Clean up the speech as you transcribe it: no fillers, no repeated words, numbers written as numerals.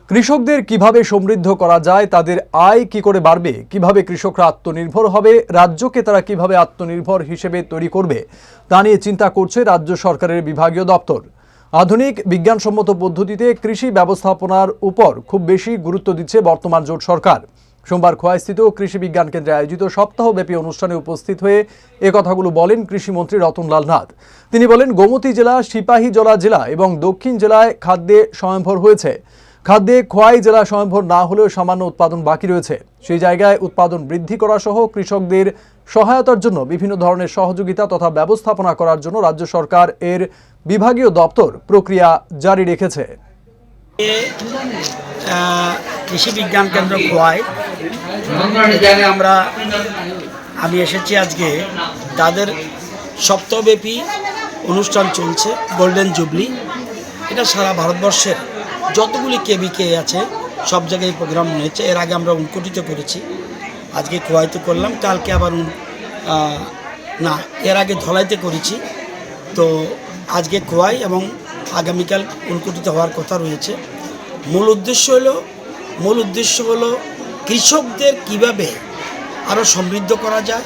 কৃষকদের কিভাবে সমৃদ্ধ করা যায়, তাদের আয় কি করে বাড়বে, কিভাবে কৃষকরা আত্মনির্ভর হবে, রাজ্যকে তারা কিভাবে আত্মনির্ভর হিসেবে তৈরি করবে তা নিয়ে চিন্তা করছে রাজ্য সরকারের বিভাগীয় দপ্তর। আধুনিক বিজ্ঞানসম্মত পদ্ধতিতে কৃষি ব্যবস্থাপনার উপর খুব বেশি গুরুত্ব দিচ্ছে বর্তমান জোট সরকার। সোমবার খোয়াইস্থিত কৃষি বিজ্ঞান কেন্দ্রে আয়োজিত সপ্তাহব্যাপী অনুষ্ঠানে উপস্থিত হয়ে এ কথাগুলো বলেন কৃষিমন্ত্রী রতনলাল নাথ। তিনি বলেন, গোমতী জেলা, সিপাহীজলা জেলা এবং দক্ষিণ জেলায় খাদ্যে স্বয়ংভর হয়েছে। খাদ্যে খোয়াই জেলা স্বয়ংভর না হলেও সামান্য উৎপাদন বাকি রয়েছে। সেই জায়গায় উৎপাদন বৃদ্ধি করা সহ কৃষকদের সহায়তার জন্য বিভিন্ন ধরনের সহযোগিতা তথা ব্যবস্থাপনা করার জন্য রাজ্য সরকার এর বিভাগীয় দপ্তর প্রক্রিয়া জারি রেখেছে। কৃষি বিজ্ঞান কেন্দ্র খোয়াই আমি এসেছি আজকে। তাদের সপ্তাহব্যাপী অনুষ্ঠান চলছে, গোল্ডেন জুবলি। এটা সারা ভারতবর্ষের যতগুলি কেবিকে আছে সব জায়গায় প্রোগ্রাম হয়েছে। এর আগে আমরা উনকোটিতে করেছি, আজকে খোয়াইতে করলাম, কালকে আবার এর আগে ধলাইতে করেছি। তো আজকে খোয়াই এবং আগামীকাল উনকোটিতে হওয়ার কথা রয়েছে। মূল উদ্দেশ্য হলো কৃষকদের কিভাবে আরও সমৃদ্ধ করা যায়,